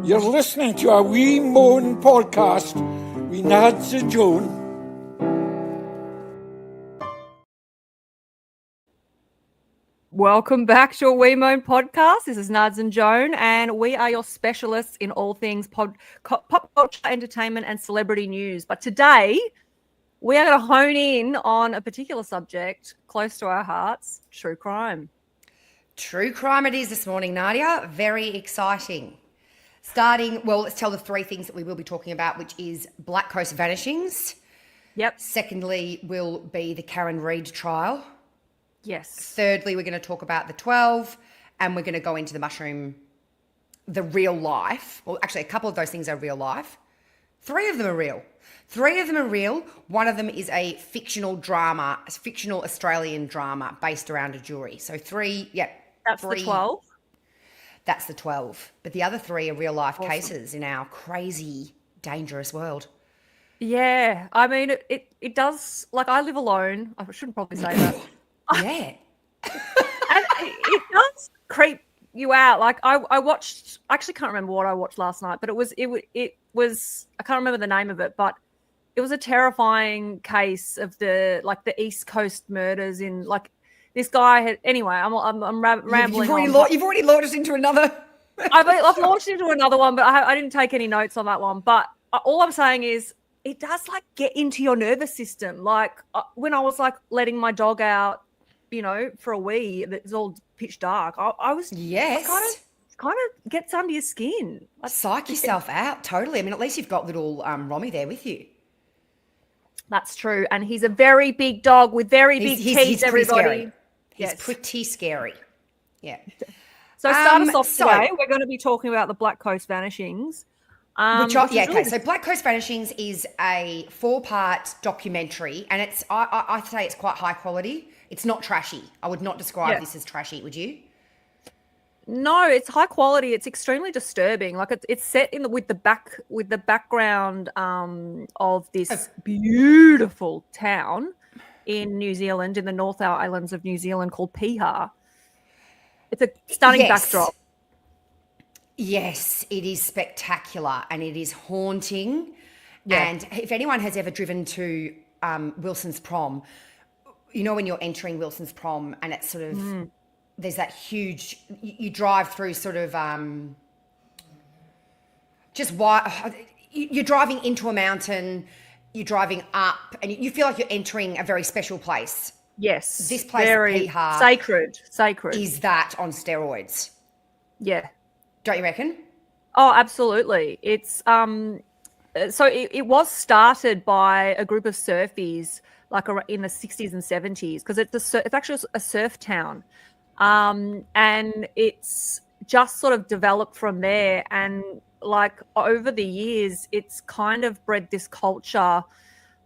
You're listening to a wee moan podcast with Nads and Joan. Welcome back to a Wee Moan podcast. This is Nads and Joan, and we are your specialists in all things pop culture, entertainment, and celebrity news. But today, we are going to hone in on a particular subject close to our hearts: true crime. True crime it is this morning, Nadia. Very exciting. Let's tell the three things that we will be talking about, which is Black Coast Vanishings. Yep. Secondly, will be the Karen Reid trial. Yes. Thirdly, we're going to talk about the 12, and we're going to go into the real life. Well, actually, a couple of those things are real life. Three of them are real. One of them is a fictional Australian drama based around a jury. So three. That's the 12? That's the 12. But the other three are real life cases in our crazy, dangerous world. Yeah. I mean, it does, like, I live alone. I shouldn't probably say that. Yeah. And it does creep you out. Like I actually can't remember what I watched last night, but it was I can't remember the name of it, but it was a terrifying case of the East Coast murders in, like, this guy had, anyway, I'm rambling. You've already launched into another. I've launched into another one, but I didn't take any notes on that one. But all I'm saying is it does, like, get into your nervous system. Like when I was, like, letting my dog out, you know, for a wee, it's all pitch dark. I was kind of gets under your skin. Like, psych yourself out, totally. I mean, at least you've got little Romy there with you. That's true, and he's a very big dog with very big teeth. He's everybody, scary. He's pretty scary. Yeah. So start us off today. We're going to be talking about the Black Coast Vanishings. So Black Coast Vanishings is a 4-part documentary, and it's I'd say it's quite high quality. It's not trashy. I would not describe this as trashy, would you? No, it's high quality. It's extremely disturbing. Like it's set with the background of this beautiful town in New Zealand, in the North Islands of New Zealand, called Piha. It's a stunning backdrop. Yes, it is spectacular and it is haunting. Yeah. And if anyone has ever driven to Wilson's Prom, you know when you're entering Wilson's Prom and it's sort of there's that huge, you drive through sort of you're driving into a mountain, you're driving up, and you feel like you're entering a very special place. Yes. This place, very Piha, sacred. Is that on steroids? Yeah. Don't you reckon? Oh, absolutely. It's so it was started by a group of surfies, like in the 60s and 70s, because it's actually a surf town, and it's just sort of developed from there. And, like, over the years, it's kind of bred this culture.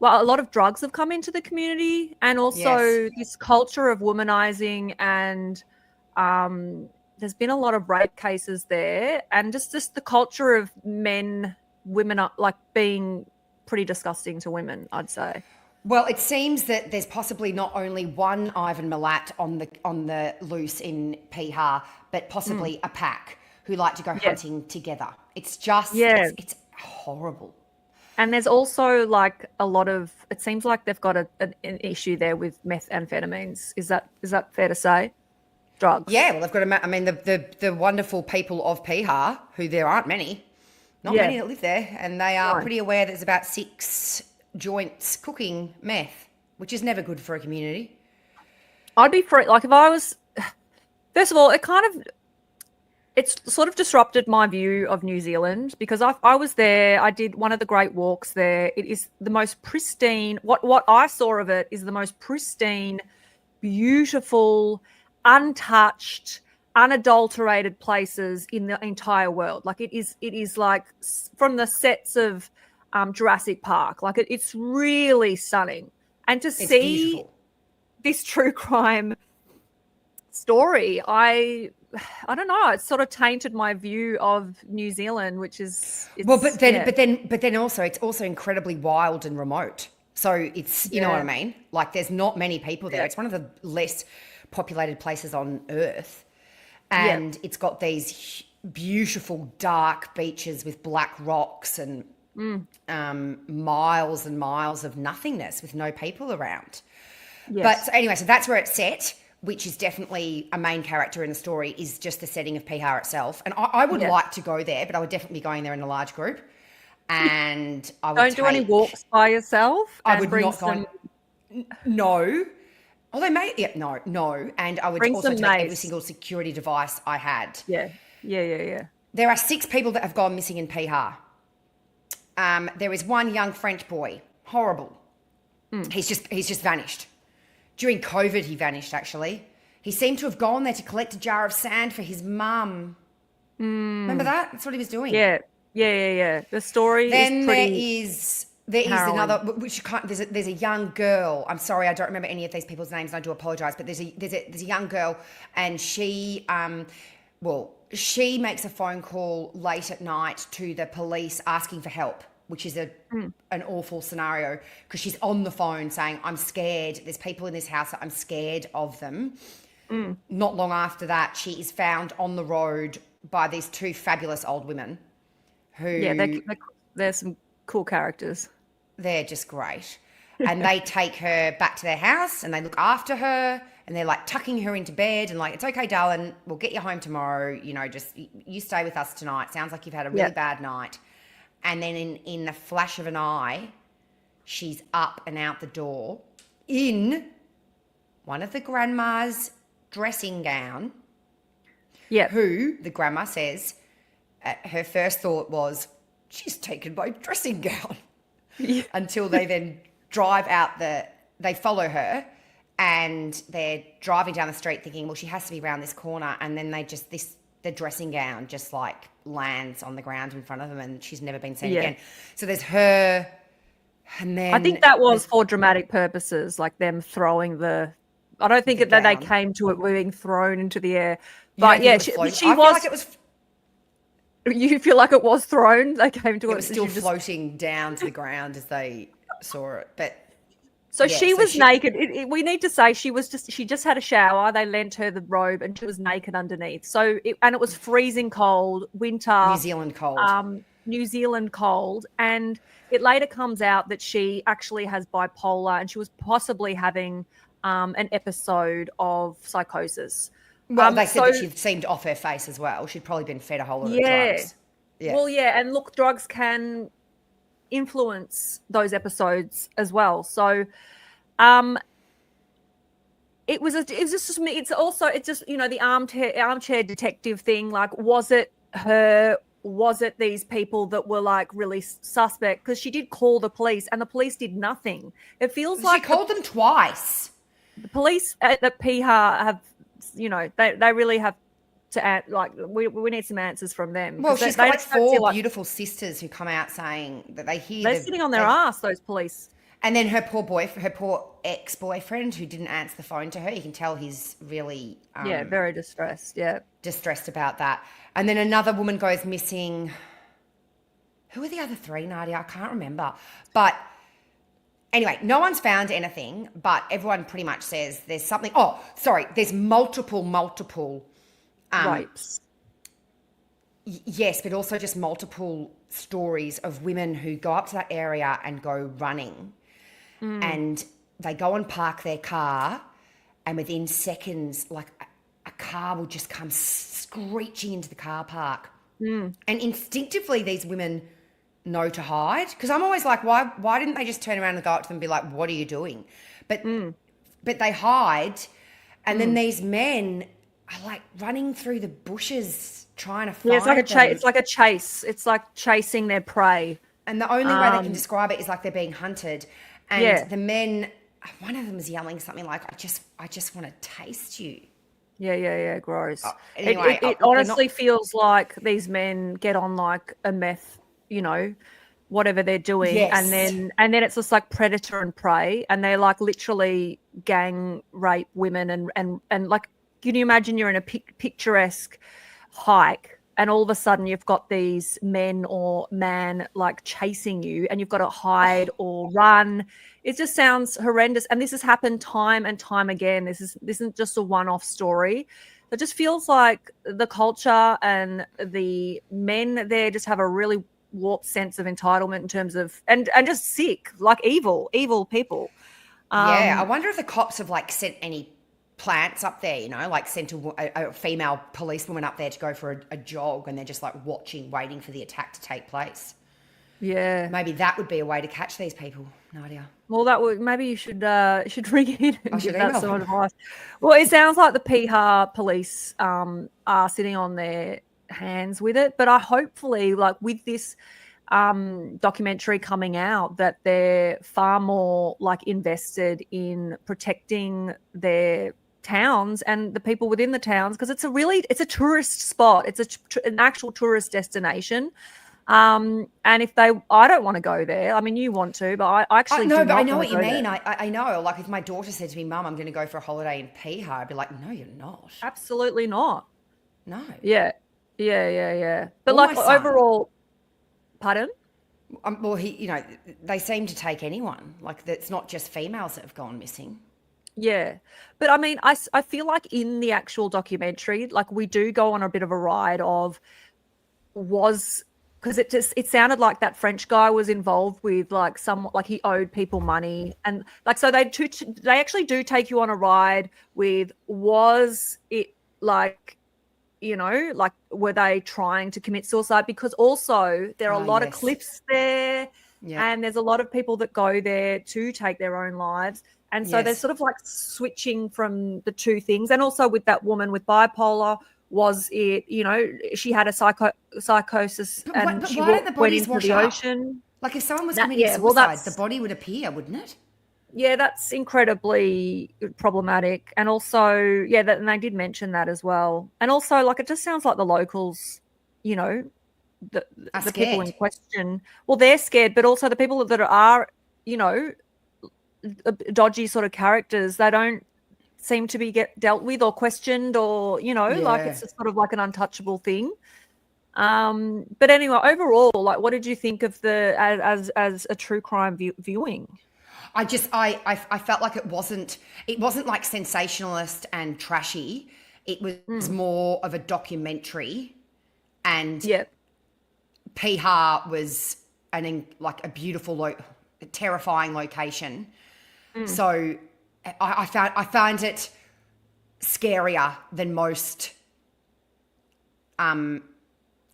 Well, a lot of drugs have come into the community, and also this culture of womanizing, and there's been a lot of rape cases there, and just the culture of women are, like, being pretty disgusting to women, I'd say. Well, it seems that there's possibly not only one Ivan Milat on the loose in Piha, but possibly a pack who like to go hunting together. It's just it's horrible. And there's also, like, a lot of, it seems like they've got an issue there with methamphetamines. Is that fair to say? Drugs. Yeah, well, they've got the wonderful people of Piha, who there aren't many, many that live there, and they are pretty aware there's about 6 joints cooking meth, which is never good for a community. I'd be free, like, if I was, first of all, it's sort of disrupted my view of New Zealand, because I was there, I did one of the great walks there. It is the most pristine, what I saw of it is the most pristine, beautiful, untouched, unadulterated places in the entire world. Like, it is like from the sets of Jurassic Park. Like, it's really stunning. And to see beautiful. This true crime story, I don't know, it's sort of tainted my view of New Zealand, which is but then also it's also incredibly wild and remote. So it's you know what I mean? Like, there's not many people there. It's one of the less populated places on Earth. And it's got these beautiful dark beaches with black rocks and miles and miles of nothingness with no people around. Yes. But so anyway, so that's where it's set, which is definitely a main character in the story, is just the setting of Piha itself. And I would like to go there, but I would definitely be going there in a large group. And I would Don't do any walks by yourself. I And would bring not some, go. No. Although, no. And I would Bring also some take every mace. single security device I had. Yeah. There are 6 people that have gone missing in Piha. There is one young French boy. Horrible. He's just vanished. During COVID, he vanished, actually. He seemed to have gone there to collect a jar of sand for his mum. Remember that? That's what he was doing. Yeah. The story Then is pretty... there is harrowing. another, which you can't, there's a young girl. I'm sorry, I don't remember any of these people's names, and I do apologise. But there's a young girl, and she she makes a phone call late at night to the police asking for help, which is an awful scenario, because she's on the phone saying, I'm scared. There's people in this house that I'm scared of them. Not long after that, she is found on the road by these 2 fabulous old women who... Yeah, they're some cool characters. They're just great. And they take her back to their house and they look after her, and they're like tucking her into bed and like, it's okay, darling, we'll get you home tomorrow. You know, just you stay with us tonight. Sounds like you've had a really bad night. And then in the flash of an eye, she's up and out the door in one of the grandma's dressing gown. Yeah. Who, the grandma says, her first thought was, she's taken my dressing gown. Yeah. Until they then drive out they follow her, and they're driving down the street thinking, well, she has to be around this corner. And then the dressing gown just like lands on the ground in front of them, and she's never been seen again. So there's her, and then... I think that was for dramatic purposes, like them throwing I don't think that they came to it being thrown into the air. But yeah, she was... like it was... You feel like it was thrown? They came to it. It was still floating down to the ground as they saw it. But so she was naked. We need to say she just had a shower. They lent her the robe, and she was naked underneath. So it was freezing cold, winter, New Zealand cold, and it later comes out that she actually has bipolar, and she was possibly having an episode of psychosis. Well, they said that she seemed off her face as well. She'd probably been fed a whole lot of drugs. Yeah. Well, yeah, and look, drugs can influence those episodes as well. So, it's just the armchair detective thing. Like, was it her? Was it these people that were like really suspect? Because she did call the police, and the police did nothing. It feels like she called them twice. The police at the Piha have. They really have to we need some answers from them. Well, she's got like 4 beautiful sisters who come out saying that they're sitting on their ass, those police. And then her poor ex-boyfriend who didn't answer the phone to her. You can tell he's really very distressed. Yeah, distressed about that. And then another woman goes missing. Who are the other 3, Nadia? I can't remember, but. Anyway, no one's found anything, but everyone pretty much says there's something. Oh, sorry, there's multiple rapes. Yes, but also just multiple stories of women who go up to that area and go running, and they go and park their car, and within seconds, like a car will just come screeching into the car park, and instinctively these women know to hide, because I'm always like, why didn't they just turn around and go up to them and be like, what are you doing? But they hide, and then these men are like running through the bushes trying to find it's like them. It's like a chase. It's like chasing their prey. And the only way they can describe it is like they're being hunted. And the men, one of them is yelling something like, I just want to taste you. Yeah, gross. Anyway, it honestly feels like these men get on like a meth, whatever they're doing, and then it's just like predator and prey, and they like literally gang rape women and like, can you imagine you're in a picturesque hike, and all of a sudden you've got these men or man like chasing you, and you've got to hide or run. It just sounds horrendous, and this has happened time and time again. This isn't just a one-off story. It just feels like the culture and the men there just have a really warped sense of entitlement in terms of and just sick, like evil people. I wonder if the cops have like sent any plants up there, like sent a female policewoman up there to go for a jog, and they're just like watching, waiting for the attack to take place. Yeah, maybe that would be a way to catch these people. No idea. Well, that would maybe you should ring in and give that some them. advice. Well, it sounds like the Piha police are sitting on their hands with it, but I hopefully, like with this documentary coming out, that they're far more like invested in protecting their towns and the people within the towns, because it's a tourist spot. It's an actual tourist destination. And if I don't want to go there. I mean, you want to, but I actually no. do But not I know want what to you go mean. there. I know. Like if my daughter said to me, "Mum, I'm going to go for a holiday in Piha," I'd be like, "No, you're not. Absolutely not." No. Yeah. But Or like my son. overall, pardon? Well, they seem to take anyone. Like it's not just females that have gone missing. Yeah. But I mean, I feel like in the actual documentary, like we do go on a bit of a ride of because it sounded like that French guy was involved with like he owed people money, and like so they actually do take you on a ride with, was it like, like were they trying to commit suicide, because also there are a lot of cliffs there, and there's a lot of people that go there to take their own lives, and so they're sort of like switching from the two things. And also with that woman with bipolar, was it, she had a psychosis and she went into the ocean. Like if someone was committing suicide, the body would appear, wouldn't it? Yeah, that's incredibly problematic. And also, and they did mention that as well. And also, like, it just sounds like the locals, the people in question, well, they're scared, but also the people that are, dodgy sort of characters, they don't seem to be dealt with or questioned, or like it's just sort of like an untouchable thing. But anyway, overall, like, what did you think of the as a true crime viewing? I felt like it wasn't like sensationalist and trashy. It was more of a documentary, and Piha was a beautiful, terrifying location. So I found it scarier than most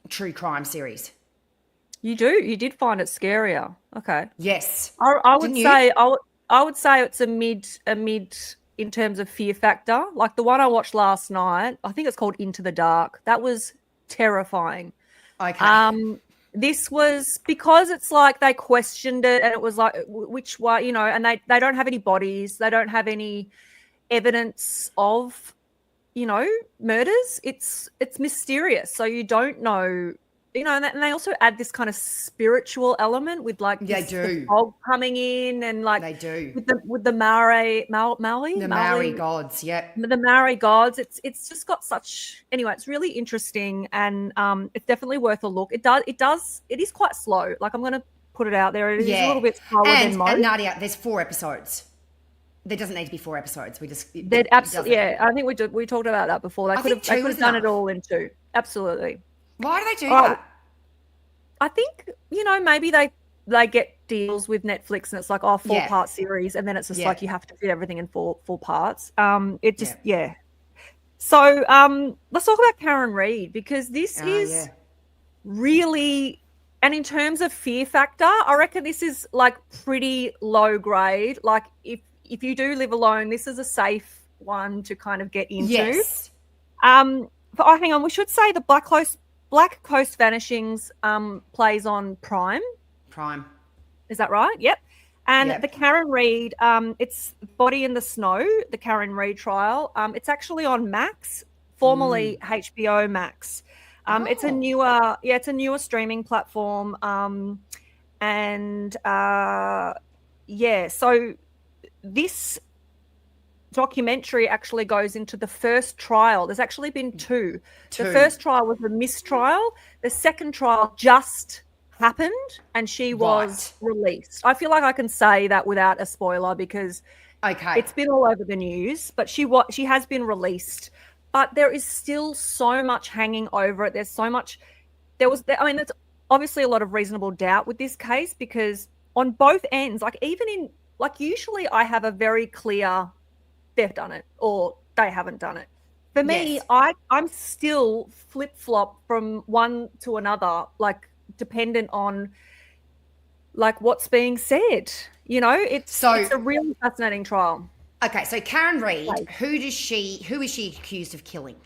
true crime series. You did find it scarier. Okay. Yes. I would say it's a mid in terms of fear factor. Like the one I watched last night, I think it's called Into the Dark. That was terrifying. Okay. This was because it's like they questioned it, and it was like, which way, and they don't have any bodies, they don't have any evidence of, murders. It's mysterious, so you don't know, and they also add this kind of spiritual element with like the fog coming in, and like they do with the Maori gods, the Maori gods. It's just got such, anyway, it's really interesting, and it's definitely worth a look. It is quite slow. Like, I'm going to put it out there. It is a little bit slower than most. And Nadia, there's 4 episodes. There doesn't need to be 4 episodes. I think we talked about that before. They could have done it all in 2. Absolutely. Why do they do that? I think, maybe they get deals with Netflix, and it's like, 4-part series, and then it's just like you have to fit everything in 4 parts. So let's talk about Karen Reid, because this is really, and in terms of fear factor, I reckon this is like pretty low grade. Like if you do live alone, this is a safe one to kind of get into. Yes. But hang on, we should say the Black Coast Vanishings plays on Prime. Is that right? Yep. And the Karen Reid, it's Body in the Snow, the Karen Reid trial. It's actually on Max, formerly HBO Max. It's a newer streaming platform. So this documentary actually goes into the first trial. There's actually been 2. The first trial was a mistrial. The second trial just happened, and she was released. I feel like I can say that without a spoiler, because it's been all over the news, but she has been released. but there is still so much hanging over it. There's there's obviously a lot of reasonable doubt with this case, because on both ends, usually I have a very clear, they've done it or they haven't done it. For me, Yes. I'm still flip-flop from one to another, like dependent on like what's being said. It's a really fascinating trial. Okay, so Karen Reid, who is she accused of killing?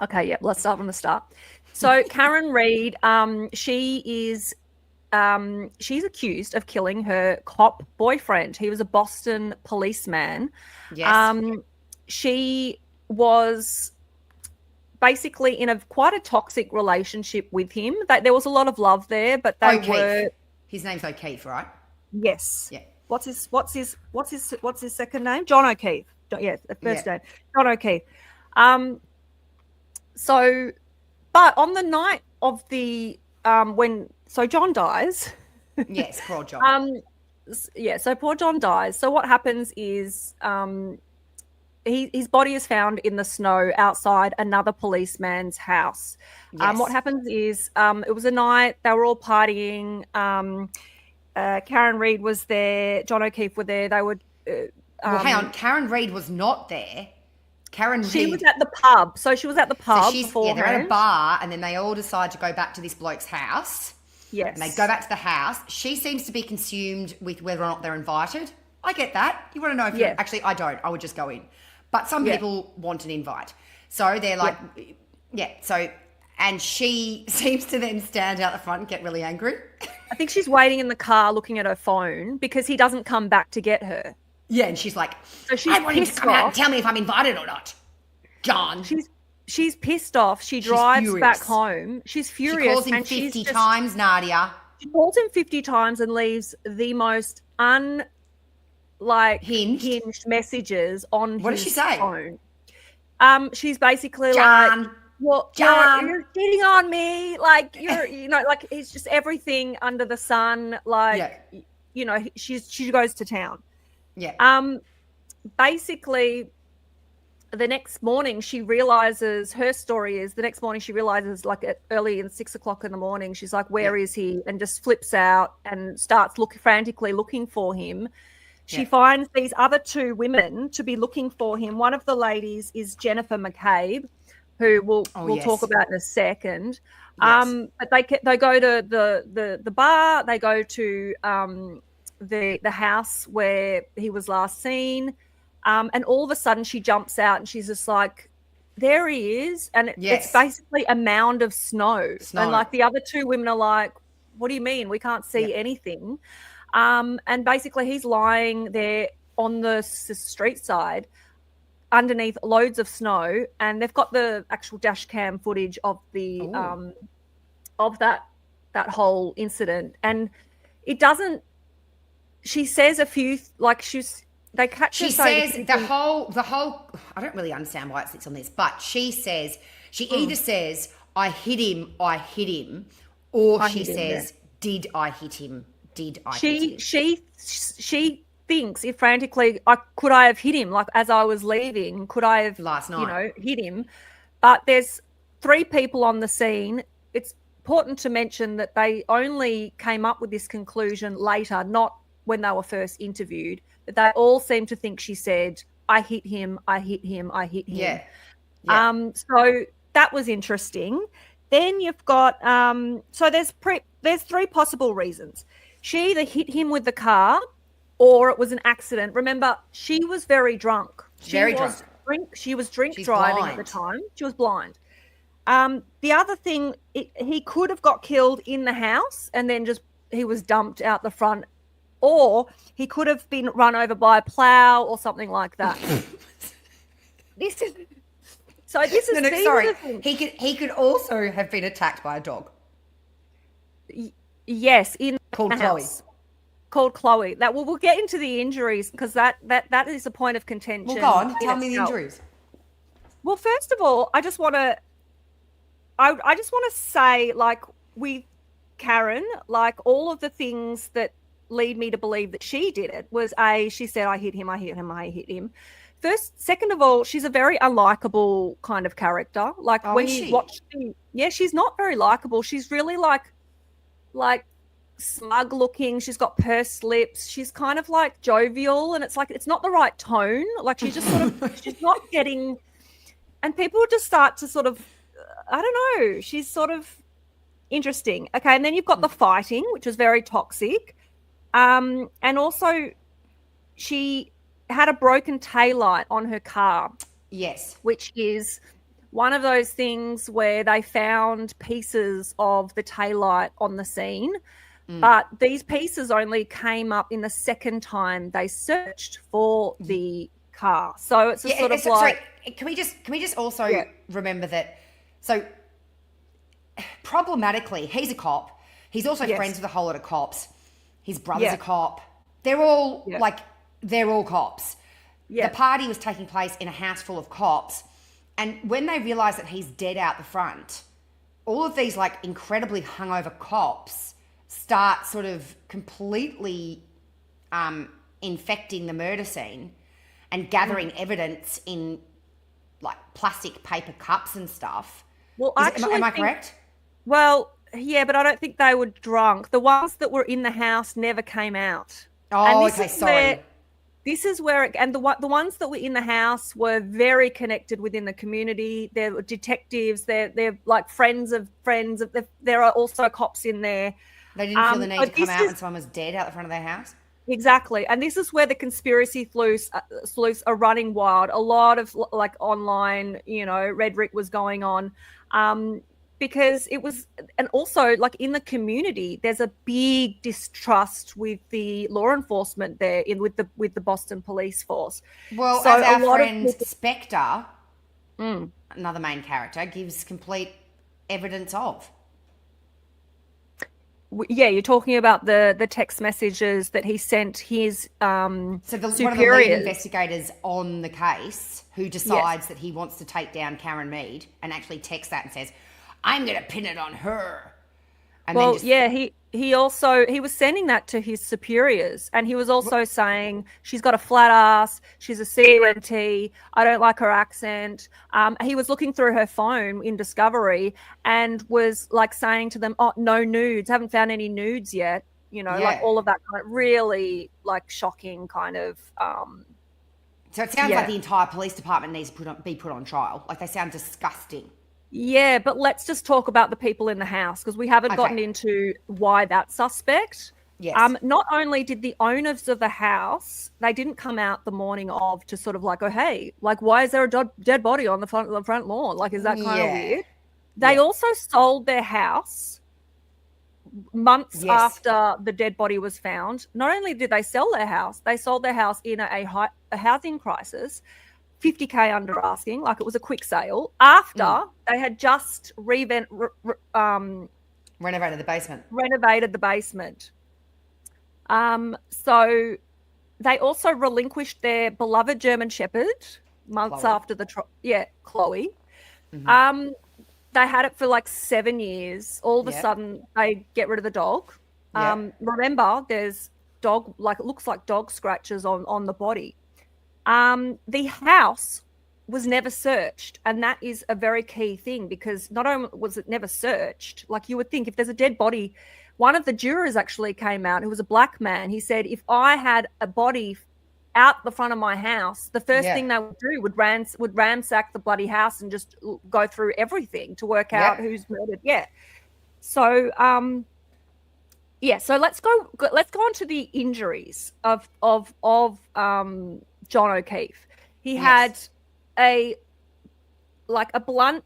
Okay, yeah, let's start from the start. So Karen Reid, she's accused of killing her cop boyfriend. He was a Boston policeman. Yes. She was basically in quite a toxic relationship with him. There was a lot of love there, but they were. His name's O'Keefe, right? Yes. Yeah. What's his second name? John O'Keefe. Yeah, the first name. John O'Keefe. But on the night of the so John dies. Yes, poor John. So poor John dies. So what happens is his body is found in the snow outside another policeman's house. Yes. What happens is it was a night, they were all partying. Karen Reid was there, John O'Keefe were there. They would hang on, Karen Reid was not there. She was at the pub. So she was at the pub. So they're at a bar, and then they all decide to go back to this bloke's house. Yes. And they go back to the house. She seems to be consumed with whether or not they're invited. I get that. You want to know if you're... Actually, I don't. I would just go in. But some people want an invite. So they're like... So... And she seems to then stand out the front and get really angry. I think she's waiting in the car looking at her phone because he doesn't come back to get her. Yeah, and she's like, so I want him to come out and tell me if I'm invited or not. John. She's pissed off. She drives back home. She's furious. She calls him 50 times, Nadia. She calls him 50 times and leaves the most hinged messages on what his does she say? phone. She's basically John. like, well, John, you're cheating on me. Like like it's just everything under the sun. Like, she goes to town. Yeah. Basically, the next morning she realizes like early in 6 o'clock in the morning, she's like, where is he? And just flips out and starts frantically looking for him. She finds these other two women to be looking for him. One of the ladies is Jennifer McCabe, who we'll talk about in a second. But they go to the bar. They go to the house where he was last seen, and all of a sudden she jumps out and she's just like, there he is, and it's basically a mound of snow. And like the other two women are like, what do you mean, we can't see anything? And basically he's lying there on the street side underneath loads of snow, and they've got the actual dash cam footage of the of that whole incident. And it doesn't, she says a few, like they catch her. She says the whole, I don't really understand why it sits on this, but she says, she either says, I hit him, or she says, did I hit him? She thinks it frantically, could I have hit him? Like as I was leaving, could I have last night, hit him? But there's 3 people on the scene. It's important to mention that they only came up with this conclusion later, not when they were first interviewed, but they all seem to think she said, I hit him, I hit him, I hit him. Yeah. So that was interesting. Then you've got, so there's 3 possible reasons. She either hit him with the car or it was an accident. Remember, she was very drunk. She was drink driving blind at the time. She was blind. The other thing, he could have got killed in the house and then he was dumped out the front, or he could have been run over by a plow or something like that. This is sorry. He could also have been attacked by a dog. Yes, in called the Chloe. house. Called Chloe. That we'll get into the injuries because that is a point of contention. Well, go on, tell me the injuries. Well, first of all, I just want to say, like, with Karen, like, all of the things that lead me to believe that she did it was she said, I hit him. second of all, she's a very unlikable kind of character. Like when you watch, she's not very likable. She's really like smug looking. She's got pursed lips. She's kind of like jovial, and it's like it's not the right tone. Like she just sort of she's not getting, and people just start to sort of, I don't know. She's sort of interesting. Okay, and then you've got the fighting, which is very toxic, and also she had a broken taillight on her car. Yes, which is one of those things where they found pieces of the taillight on the scene. But these pieces only came up in the second time they searched for the car. So it's sort of like... Sorry, can we just also remember that, so problematically, he's a cop. He's also friends with a whole lot of cops. His brother's a cop. They're all they're all cops. Yeah. The party was taking place in a house full of cops. And when they realised that he's dead out the front, all of these like incredibly hungover cops start sort of completely infecting the murder scene and gathering evidence in like plastic paper cups and stuff. Well, am I correct? Well, yeah, but I don't think they were drunk. The ones that were in the house never came out. Oh, okay, sorry. This is where and the ones that were in the house were very connected within the community. They're detectives. They're like friends of friends. There are also cops in there. They didn't feel the need to come out when someone was dead out the front of their house? Exactly. And this is where the conspiracy sleuths are running wild. A lot of like online, rhetoric was going on because it was, and also like in the community, there's a big distrust with the law enforcement there with the Boston police force. Well, so as our friend Spectre, another main character, gives complete evidence of. Yeah, you're talking about the text messages that he sent his one of the lead investigators on the case who decides that he wants to take down Karen Mead and actually texts that and says, I'm going to pin it on her. And he was sending that to his superiors, and he was also saying she's got a flat ass, she's a CUNT, I don't like her accent. He was looking through her phone in Discovery and was like saying to them, oh, no nudes, haven't found any nudes yet. Like all of that kind of really like shocking kind of. So it sounds like the entire police department needs to be put on trial. Like they sound disgusting. Yeah, but let's just talk about the people in the house because we haven't gotten into why that's suspect. Yes. Not only did the owners of the house, they didn't come out the morning of to sort of like, oh, hey, like, why is there a dead body on the front lawn? Like, is that kind of weird? They also sold their house months after the dead body was found. Not only did they sell their house, they sold their house in a housing crisis. $50,000 under asking, like it was a quick sale after they had just renovated the basement. So they also relinquished their beloved German Shepherd months after the Chloe. Mm-hmm. They had it for like 7 years. All of a sudden they get rid of the dog. Remember, there's dog, like it looks like dog scratches on the body. The house was never searched, and that is a very key thing because not only was it never searched, like you would think if there's a dead body, one of the jurors actually came out who was a black man. He said, if I had a body out the front of my house, the first thing they would do would ransack the bloody house and just go through everything to work out who's murdered. Yeah. So, so let's go on to the injuries of John O'Keefe. He had a blunt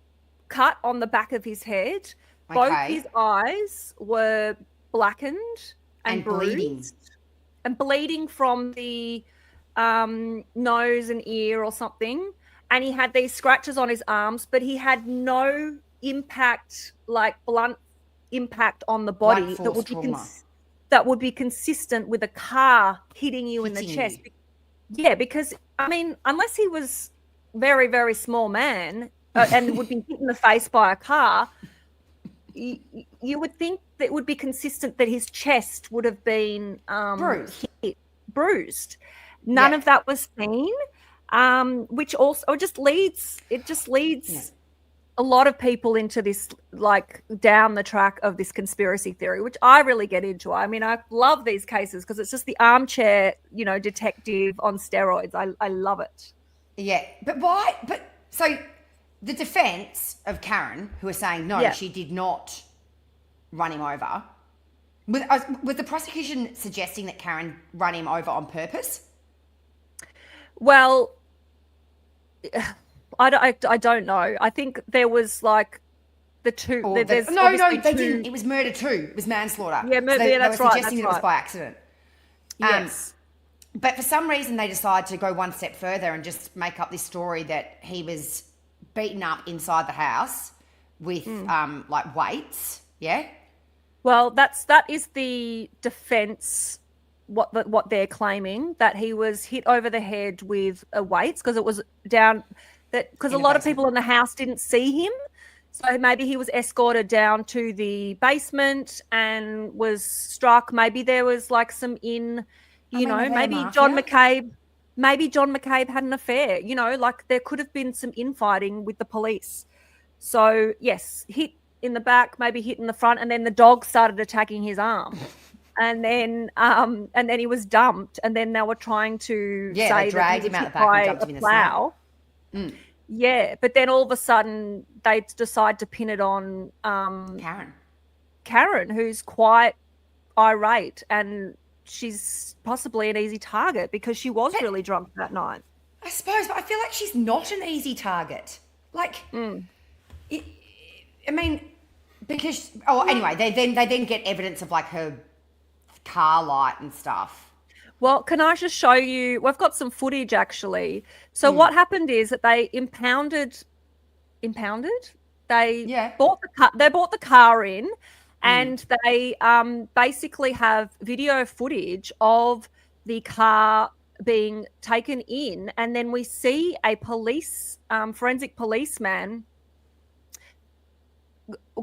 cut on the back of his head. Both his eyes were blackened and bruised bleeding from the nose and ear or something. And he had these scratches on his arms, but he had no impact, like blunt impact on the body that would be consistent with a car hitting you in the chest. Yeah, because, I mean, unless he was very, very small man and would be hit in the face by a car, you would think that it would be consistent that his chest would have been bruised. None of that was seen. which also just leads a lot of people into this, like, down the track of this conspiracy theory, which I really get into. I mean, I love these cases because it's just the armchair, detective on steroids. I love it. Yeah, but why? But so the defense of Karen, who are saying no, she did not run him over. Was the prosecution suggesting that Karen ran him over on purpose? Well, I don't know. I think there was like the two. No, they didn't. It was murder too. It was manslaughter. Yeah, that's right. They were suggesting that it was by accident. Yes. But for some reason, they decided to go one step further and just make up this story that he was beaten up inside the house with like weights. Yeah. Well, that is the defense. What they're claiming, that he was hit over the head with weights because it was down. Because a lot of people in the house didn't see him. So maybe he was escorted down to the basement and was struck. Maybe there was like some maybe John McCabe had an affair, like there could have been some infighting with the police. So yes, hit in the back, maybe hit in the front, and then the dog started attacking his arm. And then he was dumped, and then they were trying to say they dragged him out the back and dumped him in the snow. Yeah, but then all of a sudden they decide to pin it on Karen, who's quite irate, and she's possibly an easy target because she was really drunk that night. I suppose, but I feel like she's not an easy target. Like, because anyway, they then get evidence of like her car light and stuff. Well, can I just show you? We've got some footage actually. So what happened is that they impounded. They bought the car in, and they basically have video footage of the car being taken in, and then we see a forensic policeman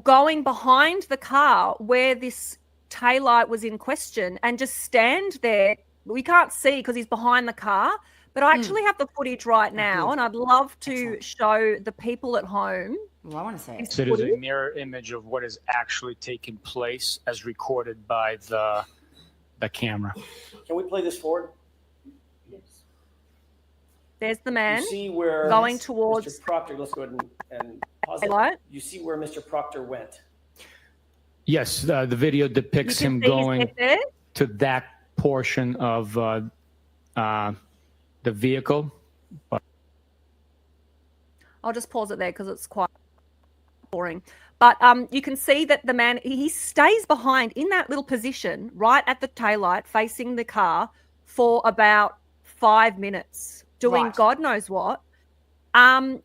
going behind the car where this taillight was in question and just stand there. We can't see because he's behind the car, but I actually have the footage right now, and I'd love to show the people at home. Well, I want to see it. So it is a mirror image of what is actually taking place as recorded by the camera. Can we play this forward? Yes. There's the man you see where going towards Mr. Proctor. Let's go ahead and pause it. What? You see where Mr. Proctor went. Yes, the video depicts him going to that portion of the vehicle. I'll just pause it there because it's quite boring. But you can see that the man, he stays behind in that little position right at the taillight facing the car for about 5 minutes doing God knows what. And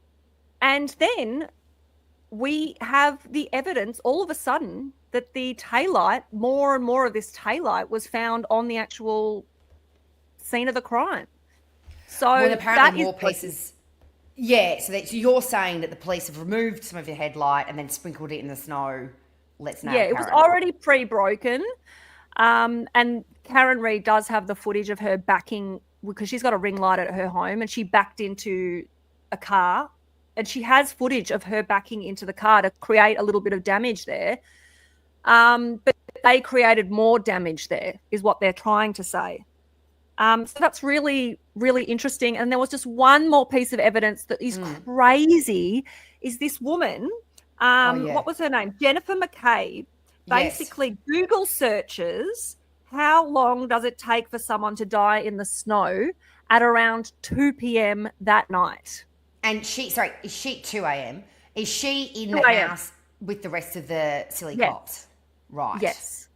then we have the evidence all of a sudden that the taillight, more and more of this taillight was found on the actual scene of the crime. So apparently more pieces. Yeah, so you're saying that the police have removed some of your headlight and then sprinkled it in the snow. Let's know. Yeah, it was already pre-broken. And Karen Reid does have the footage of her backing, because she's got a ring light at her home, and she backed into a car. And she has footage of her backing into the car to create a little bit of damage there. But they created more damage there, is what they're trying to say. So that's really, really interesting. And there was just one more piece of evidence that is crazy, is this woman, what was her name? Jennifer McCabe, basically Google searches, how long does it take for someone to die in the snow at around 2 p.m. that night? And is she 2 a.m.? Is she in the house with the rest of the silly cops? Right. Yes.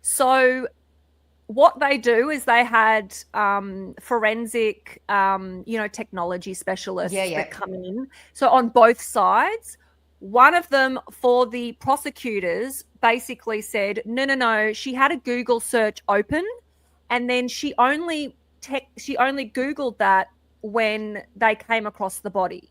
So what they do is they had forensic, technology specialists that come in. So on both sides, one of them for the prosecutors basically said, no, she had a Google search open, and then she only Googled that when they came across the body.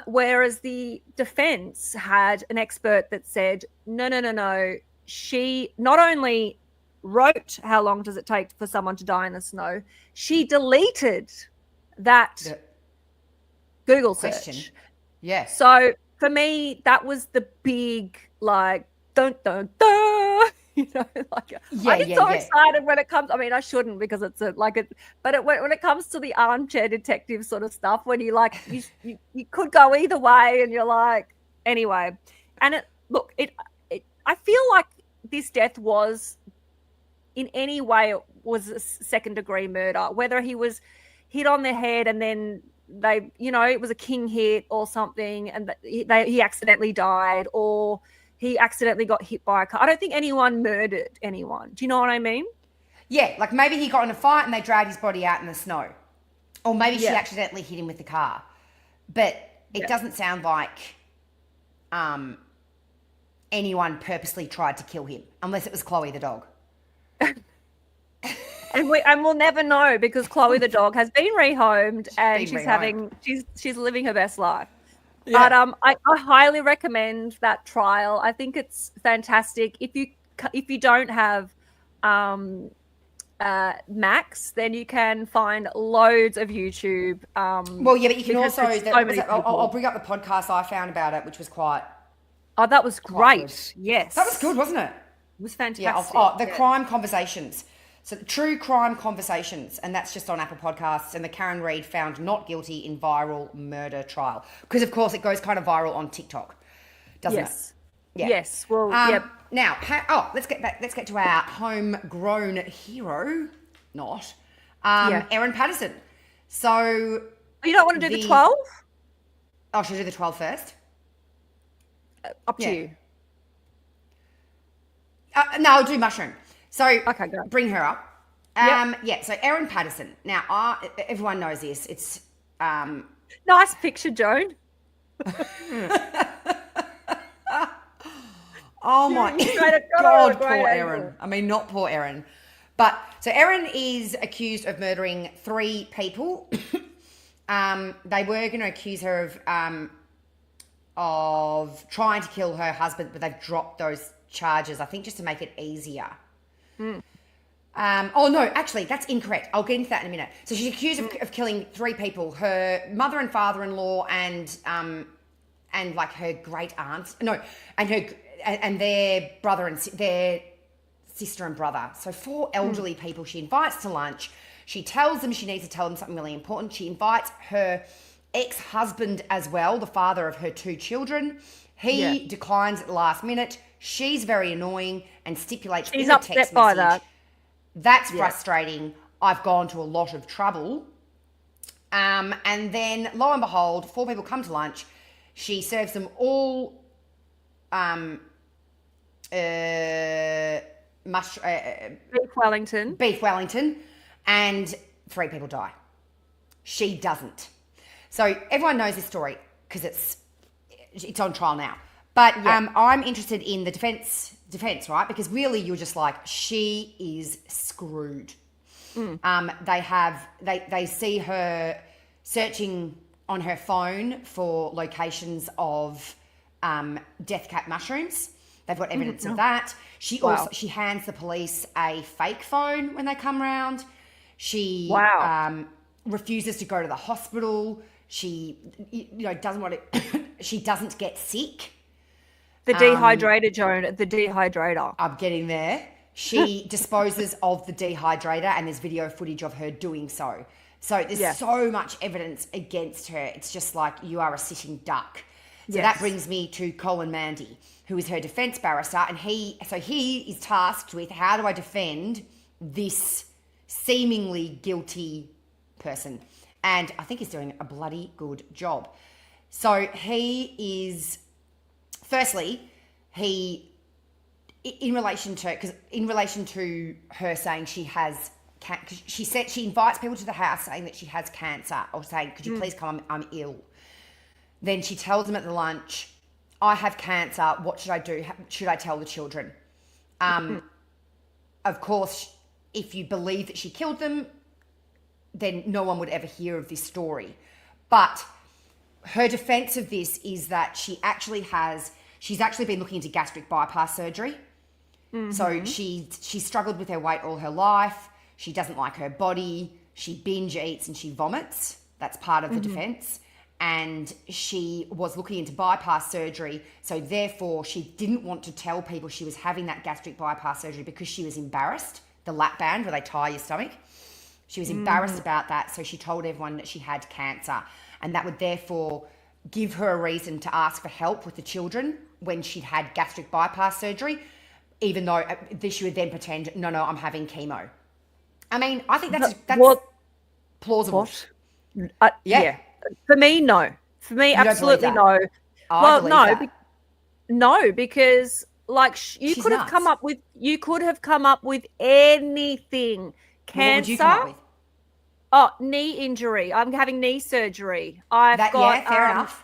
Whereas the defense had an expert that said, no, she not only wrote how long does it take for someone to die in the snow, she deleted that The Google question. search. Yeah. So for me, that was the big, like, dun, dun, dun, I get so excited when it comes. I mean, I shouldn't, because it's when it comes to the armchair detective sort of stuff, when you you could go either way, and you're like, anyway. And I feel like this death was, in any way, it was a second degree murder, whether he was hit on the head and then it was a king hit or something, and he accidentally died, or he accidentally got hit by a car. I don't think anyone murdered anyone. Do you know what I mean? Yeah, like maybe he got in a fight and they dragged his body out in the snow. Or maybe she accidentally hit him with the car. But it doesn't sound like anyone purposely tried to kill him, unless it was Chloe the dog. And we'll never know, because Chloe the dog has been rehomed and she's living her best life. Yeah. But I highly recommend that trial. I think it's fantastic. If you don't have Max, then you can find loads of YouTube. But you can also. I'll bring up the podcast I found about it, which was quite. Oh, that was great. Yes, that was good, wasn't it? It was fantastic. Yeah. Crime Conversations. So True Crime Conversations, and that's just on Apple Podcasts. And the Karen Reid found not guilty in viral murder trial, because of course it goes kind of viral on TikTok, doesn't it? Yeah. Yes. Well, Now, let's get back. Let's get to our homegrown hero, Erin Patterson. So you don't want to do the 12? Oh, should I do the 12 first? Up to you. No, I'll do mushroom. So okay, go. Bring her up. So Erin Patterson. Now, everyone knows this. It's nice picture, Joan. Oh my God, poor Erin. I mean, not poor Erin. But so Erin is accused of murdering 3 people. They were going to accuse her of trying to kill her husband, but they've dropped those charges, I think, just to make it easier. Actually, that's incorrect. I'll get into that in a minute. So she's accused of killing 3 people: her mother and father-in-law, and like her great aunt. And their brother and their sister and brother. So 4 elderly people she invites to lunch. She tells them she needs to tell them something really important. She invites her ex-husband as well, the father of her 2 children. He declines at the last minute. She's very annoying and stipulates in a text message. She's upset by that. That's frustrating. I've gone to a lot of trouble. And then, lo and behold, 4 people come to lunch. She serves them all beef Wellington, and 3 people die. She doesn't. So everyone knows this story because it's on trial now. But I'm interested in the defense, right? Because really, you're just like, she is screwed. They see her searching on her phone for locations of death cap mushrooms. They've got evidence of that. She hands the police a fake phone when they come round. She refuses to go to the hospital. She doesn't want to. She doesn't get sick. The dehydrator, Joan. The dehydrator. I'm getting there. She disposes of the dehydrator, and there's video footage of her doing so. So there's so much evidence against her. It's just like, you are a sitting duck. So that brings me to Colin Mandy, who is her defense barrister, and he is tasked with, how do I defend this seemingly guilty person? And I think he's doing a bloody good job. So he is, firstly, in relation to her saying she has, she said she invites people to the house saying that she has cancer, or saying, could you please come, I'm ill. Then she tells them at the lunch, I have cancer, what should I do? Should I tell the children? Of course, if you believe that she killed them, then no one would ever hear of this story. But her defense of this is that she's actually been looking into gastric bypass surgery. So she struggled with her weight all her life. She doesn't like her body. She binge eats and she vomits. That's part of the defense. And she was looking into bypass surgery. So therefore, she didn't want to tell people she was having that gastric bypass surgery because she was embarrassed. The lap band where they tie your stomach. She was embarrassed about that. So she told everyone that she had cancer. And that would therefore give her a reason to ask for help with the children when she'd had gastric bypass surgery, even though she would then pretend, no, I'm having chemo. I mean, I think that's plausible. What? Yeah. For me, no. For me, absolutely no. No, because like you could have come up with anything. Cancer. What would you come up with? Oh, knee injury. I'm having knee surgery. Fair enough.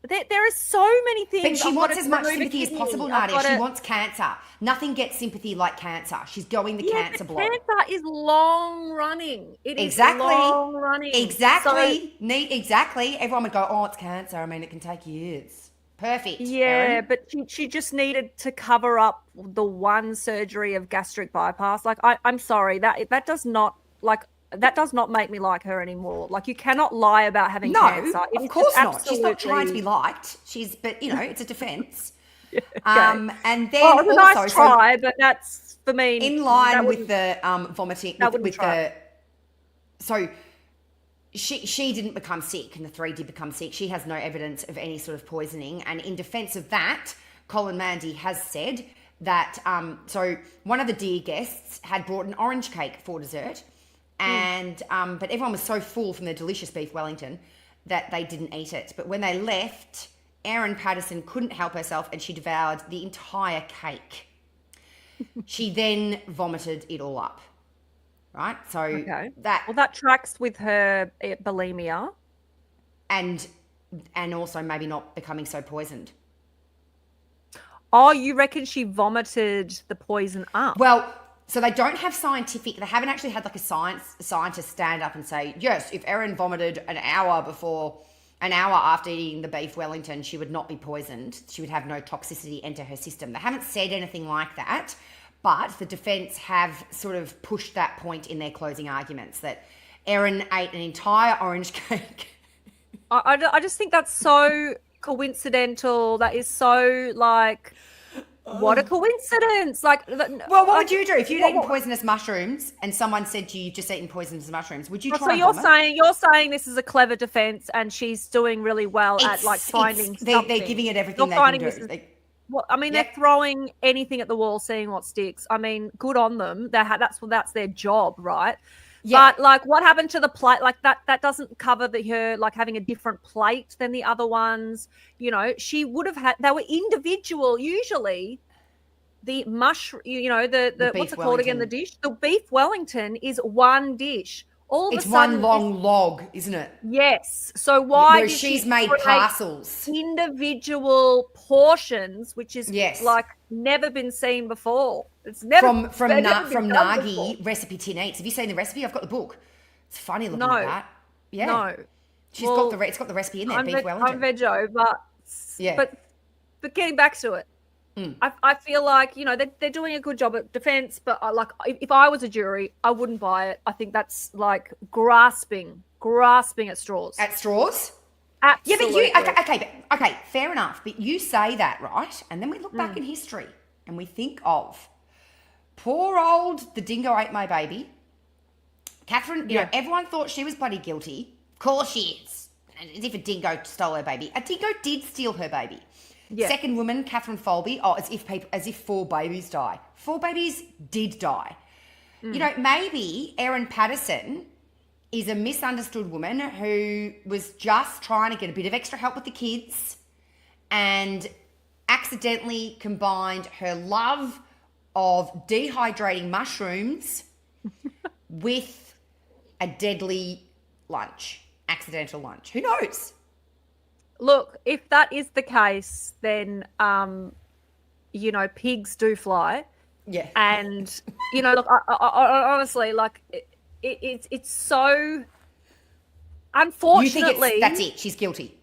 There are so many things. But she wants as much sympathy as possible, Nadia. She wants cancer. Nothing gets sympathy like cancer. She's going the cancer block. Cancer is long running. It is long running. Exactly. Exactly. Everyone would go, oh, it's cancer. I mean, it can take years. Perfect. Yeah, Erin. but she just needed to cover up the one surgery of gastric bypass. Like, I'm sorry, that does not make me like her anymore. Like, you cannot lie about having cancer. No, of course not. She's not trying to be liked. But it's a defense. Okay. And then it's a nice try, but that's, for me, in line with the vomiting. So she didn't become sick, and the three did become sick. She has no evidence of any sort of poisoning. And in defense of that, Colin Mandy has said that so one of the dear guests had brought an orange cake for dessert. And but everyone was so full from their delicious beef Wellington that they didn't eat it. But when they left, Erin Patterson couldn't help herself and she devoured the entire cake. She then vomited it all up. Right? So that tracks with her bulimia. And also maybe not becoming so poisoned. Oh, you reckon she vomited the poison up? Well, so they don't have they haven't actually had like a scientist stand up and say, yes, if Erin vomited an hour after eating the beef Wellington, she would not be poisoned. She would have no toxicity enter her system. They haven't said anything like that, but the defense have sort of pushed that point in their closing arguments that Erin ate an entire orange cake. I just think that's so coincidental. That is so like... What a coincidence! Like, well, what would you do if you'd eaten poisonous mushrooms and someone said to you, "You've just eaten poisonous mushrooms"? Would you try? So you're saying this is a clever defense, and she's doing really well at like finding something. They're giving it everything they can do. They're throwing anything at the wall, seeing what sticks. I mean, good on them. That's their job, right? Yeah. But like, what happened to the plate? Like that doesn't cover her like having a different plate than the other ones. She would have had. They were individual. Usually, the mushroom. The what's it called again? The dish. The beef Wellington is one dish. It's one long log, isn't it? Yes. So why did she's made parcels, individual portions, which is like never been seen before. It's never from Nagi Recipe Tin Eats. Have you seen the recipe? I've got the book. It's funny looking at that. Yeah. No. It's got the recipe in there. Beef Wellington. I'm veggie, but getting back to it. I feel like, they're doing a good job at defense, but if I was a jury, I wouldn't buy it. I think that's like grasping at straws. At straws? Absolutely. Yeah, but okay, fair enough. But you say that, right? And then we look back in history and we think of poor old the dingo ate my baby. Catherine, everyone thought she was bloody guilty. Of course she is. As if a dingo stole her baby. A dingo did steal her baby. Yeah. Second woman, Catherine Folby. Oh, as if 4 babies die. 4 babies did die. Maybe Erin Patterson is a misunderstood woman who was just trying to get a bit of extra help with the kids and accidentally combined her love of dehydrating mushrooms with a deadly accidental lunch. Who knows? Look, if that is the case, then, pigs do fly. Yeah. And, look, I honestly, like, it's so, unfortunately. You think that's it? She's guilty?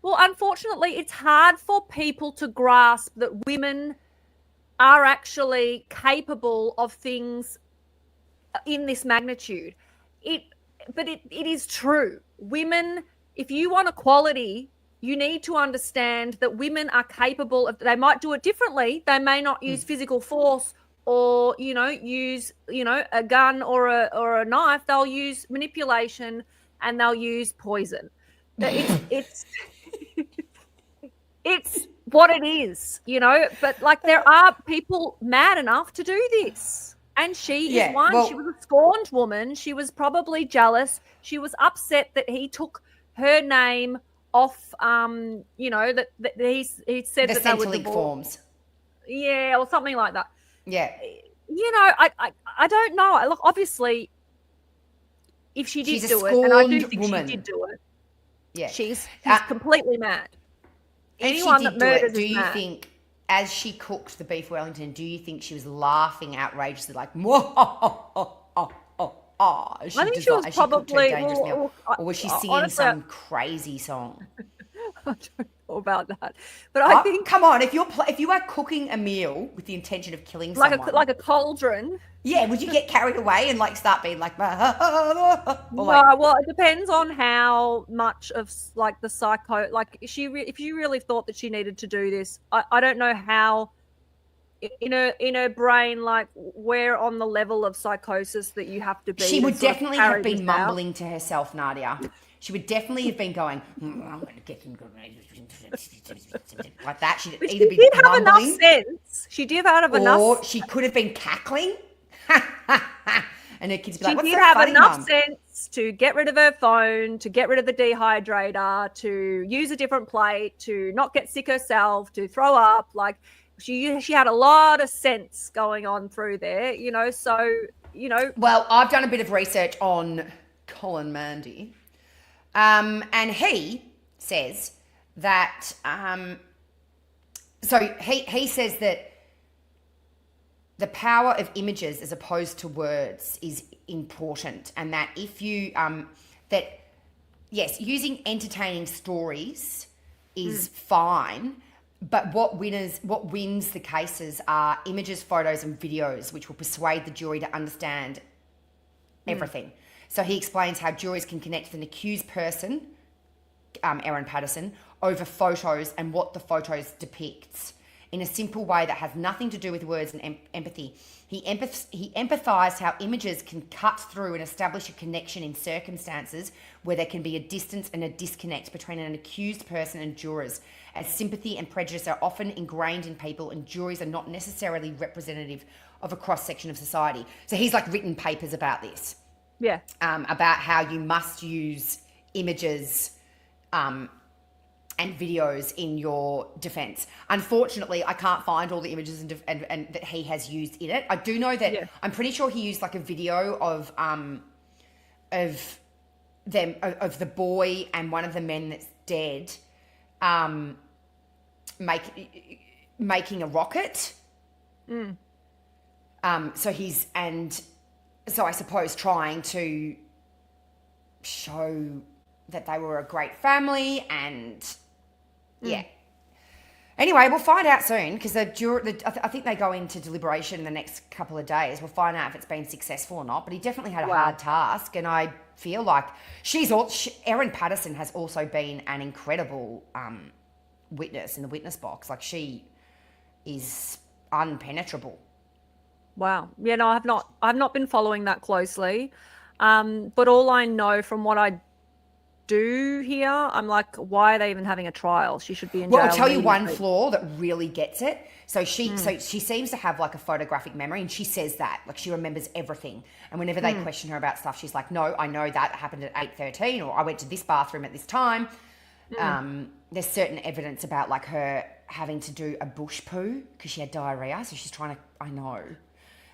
Well, unfortunately, it's hard for people to grasp that women are actually capable of things in this magnitude. it is true. Women, if you want equality, you need to understand that women are capable of, they might do it differently. They may not use physical force or, use, a gun or a knife. They'll use manipulation and they'll use poison. It's it's what it is, but like there are people mad enough to do this. And she is one. She was a scorned woman. She was probably jealous. She was upset that he took her name off, that he said that they were Centrelink forms. Yeah, or something like that. Yeah. I don't know. Look, obviously, if she did do it, and I do think she did do it, yeah, she's completely mad. Anyone that murders do you think, as she cooked the beef Wellington, do you think she was laughing outrageously, like, I think she was probably, or was she singing some crazy song? I don't know about that, but I think, come on, if you are cooking a meal with the intention of killing someone, like a cauldron, would you get carried away and like start being like, well, it depends on how much of like the psycho, like if she really thought that she needed to do this, I don't know how. In her brain, like where on the level of psychosis that you have to be. She would definitely have been mumbling to herself, Nadia. She would definitely have been going, I'm going to get them like that. She'd either be have enough sense. She did have enough, or she could have been cackling, and her kids would be like, "What's she did so have funny, enough Mum?" sense to get rid of her phone, to get rid of the dehydrator, to use a different plate, to not get sick herself, to throw up, like. She had a lot of sense going on through there, so, Well, I've done a bit of research on Colin Mandy, and he says that, so he says that the power of images as opposed to words is important, and that if you, yes, using entertaining stories is fine. But what wins the cases are images, photos, and videos, which will persuade the jury to understand everything. So he explains how juries can connect with an accused person, Erin Patterson, over photos and what the photos depicts in a simple way that has nothing to do with words and empathy. He empathized how images can cut through and establish a connection in circumstances where there can be a distance and a disconnect between an accused person and jurors, as sympathy and prejudice are often ingrained in people and juries are not necessarily representative of a cross-section of society. So he's like written papers about this. Yeah. About how you must use images and videos in your defense. Unfortunately, I can't find all the images and that he has used in it. I do know that I'm pretty sure he used like a video of the boy and one of the men that's dead making a rocket. So I suppose trying to show that they were a great family and Anyway, we'll find out soon because I think they go into deliberation in the next couple of days. We'll find out if it's been successful or not. But he definitely had a hard task, and I feel like Erin Patterson has also been an incredible witness in the witness box. Like she is unpenetrable. Wow. Yeah, no, I've not been following that closely. But all I know from what I do here, I'm like, why are they even having a trial? She should be in jail. Well, I'll tell you one flaw that really gets it. So she seems to have like a photographic memory, and she says that, like she remembers everything. And whenever they question her about stuff, she's like, no, I know that happened at 8:13, or I went to this bathroom at this time. There's certain evidence about like her having to do a bush poo because she had diarrhea. So she's trying to, I know.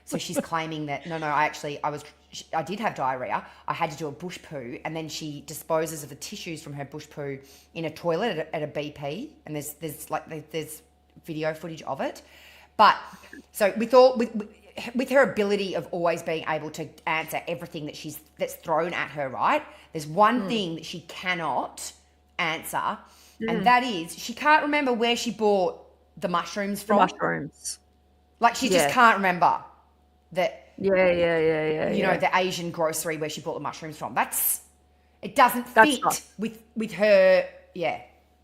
So she's claiming that, I did have diarrhea. I had to do a bush poo, and then she disposes of the tissues from her bush poo in a toilet at a BP, and there's video footage of it. But so with her ability of always being able to answer everything that's thrown at her, right? There's one thing that she cannot answer, and that is she can't remember where she bought the mushrooms from. The mushrooms. Like she just can't remember that. Yeah. you know, the Asian grocery where she bought the mushrooms from. It doesn't That's fit not- with her. Yeah.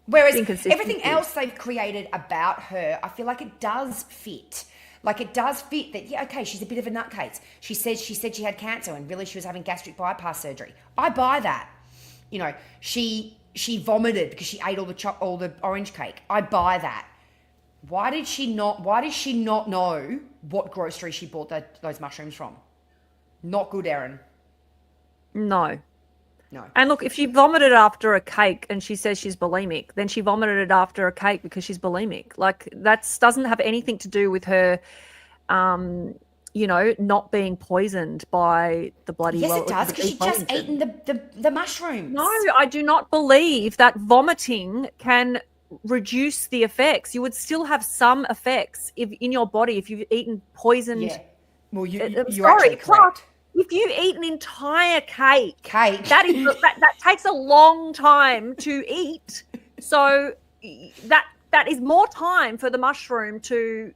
Whereas Inconsistency. everything else they've created about her, I feel like it does fit. Like it does fit that, yeah, okay, she's a bit of a nutcase. She said she had cancer and really she was having gastric bypass surgery. I buy that. You know, she vomited because she ate all the orange cake. I buy that. Why did she not know what grocery she bought those mushrooms from? Not good, Erin. No. No. And look, if she vomited after a cake and she says she's bulimic, then she vomited it after a cake because she's bulimic. Like that doesn't have anything to do with her, not being poisoned by the bloody. Yes, it does, because she'd just eaten the mushrooms. No, I do not believe that vomiting can reduce the effects. You would still have some effects in your body if you've eaten poisoned. Yeah. Well, you're sorry, actually correct. If you eat an entire cake, that that takes a long time to eat. So that is more time for the mushroom to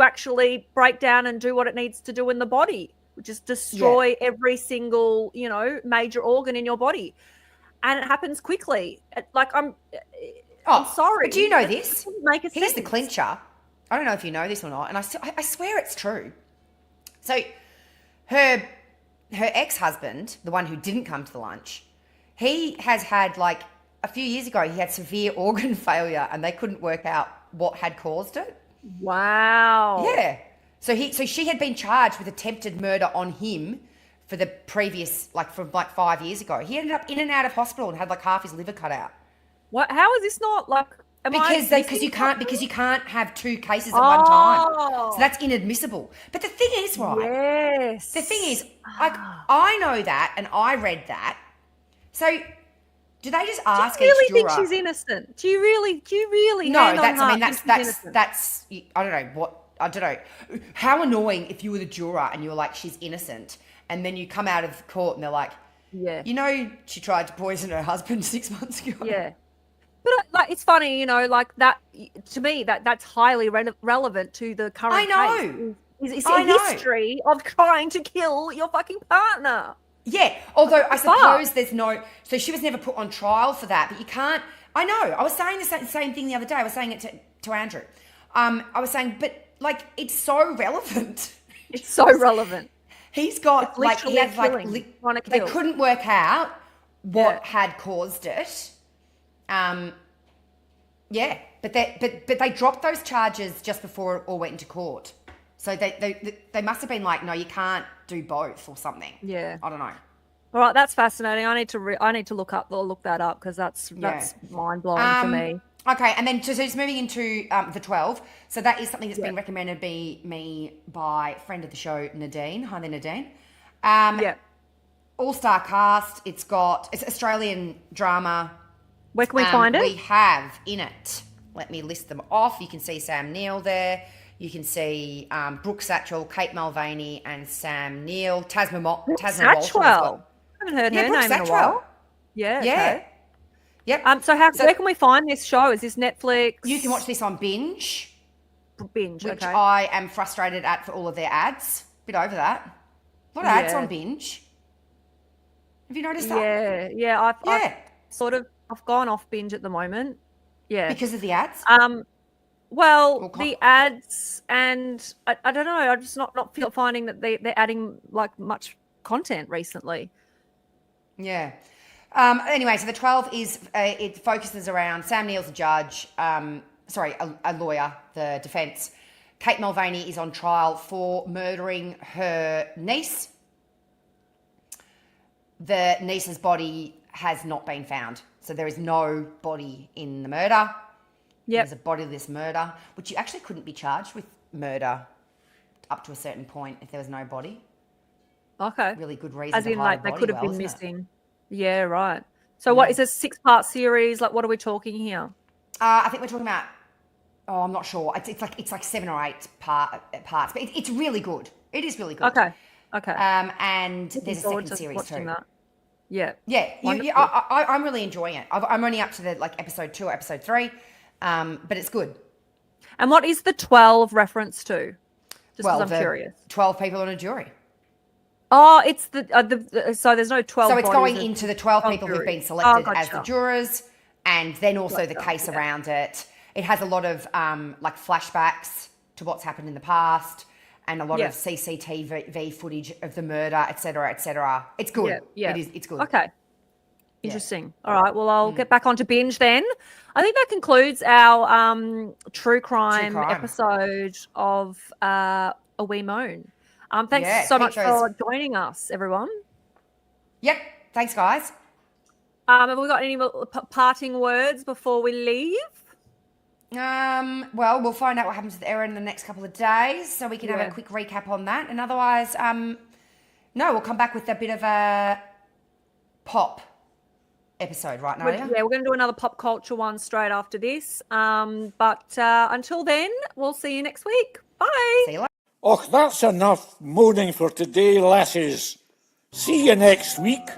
actually break down and do what it needs to do in the body, which is destroy every single, major organ in your body. And it happens quickly. I'm sorry. But do you know this? Make sense. Here's the clincher. I don't know if you know this or not, and I swear it's true. So her ex-husband, the one who didn't come to the lunch, he has had, like, a few years ago, he had severe organ failure and they couldn't work out what had caused it. Wow. Yeah. So she had been charged with attempted murder on him for the previous, from 5 years ago. He ended up in and out of hospital and had like half his liver cut out. What? How is this not like? Because you can't have two cases at one time. So that's inadmissible. But the thing is, right? Yes. The thing is, I know that and I read that. So do they just ask each juror? Do you really think she's innocent? Do you really? No, hand on that's. I heart mean, think that's. I don't know what. I don't know. How annoying if you were the juror and you were like, she's innocent, and then you come out of court and they're like, yeah, she tried to poison her husband 6 months ago. Yeah. But it's funny, like that. To me, that's highly relevant to the current. I know. Case. It's a history of trying to kill your fucking partner. Yeah, although I suppose there's no. So she was never put on trial for that, but you can't. I know. I was saying the same thing the other day. I was saying it to Andrew. I was saying, but like, it's so relevant. It's so relevant. He's got they couldn't work out what had caused it. But they dropped those charges just before it all went into court. So they must have been like, no, you can't do both or something. Yeah, I don't know. All right, that's fascinating. I need to look that up because that's mind blowing for me. Okay, and then just moving into the 12. So that is something that's been recommended me by friend of the show, Nadine. Hi there, Nadine. All-star cast. It's Australian drama. Where can we find it? We have in it. Let me list them off. You can see Sam Neil there. You can see Brooke Satchwell, Kate Mulvaney, and Sam Neil. Tasma Walsh as well. I haven't heard her Brooke name Satchwell. in a while. Yeah. Okay. Yep. So where can we find this show? Is this Netflix? You can watch this on Binge. Which I am frustrated at for all of their ads. Bit over that. A lot of ads on Binge. Have you noticed that? Yeah. I've gone off Binge at the moment. Yeah. Because of the ads? The ads, and I don't know. I'm just not finding that they're adding like much content recently. Yeah. Anyway, so the 12 is it focuses around Sam Neil's a judge. A lawyer, the defence. Kate Mulvaney is on trial for murdering her niece. The niece's body has not been found, so there is no body in the murder. Yep. There's a bodiless murder, which you actually couldn't be charged with murder up to a certain point if there was no body. Okay. Really good reason As in, to hide a they body, could have been isn't it? missing. Yeah, right. So what is a 6-part series? Like, what are we talking here? I think we're talking about. Oh, I'm not sure. It's like 7 or 8 parts, but it's really good. It is really good. Okay. And there's a second series too. That. Yeah. Yeah. I'm really enjoying it. I'm only up to the episode 2 or episode 3, but it's good. And what is the 12 reference to? Just because I'm curious. 12 people on a jury. Oh, it's so there's no 12. So it's bodies going into the 12 people who've been selected as the jurors, and then also the case around it. It has a lot of like flashbacks to what's happened in the past, and a lot of CCTV footage of the murder, etc., etc. It's good. Yeah. It's good. Okay. Interesting. All right. Well, I'll get back onto binge then. I think that concludes our true crime episode of A Wee Moan. Thanks so much for joining us, everyone. Yep. Thanks, guys. Have we got any more parting words before we leave? Well, we'll find out what happens with Erin in the next couple of days, so we can have a quick recap on that. And otherwise, no, we'll come back with a bit of a pop episode, right, Nadia? We're going to do another pop culture one straight after this. But until then, we'll see you next week. Bye. See you later. Och, that's enough moaning for today, lasses. See you next week.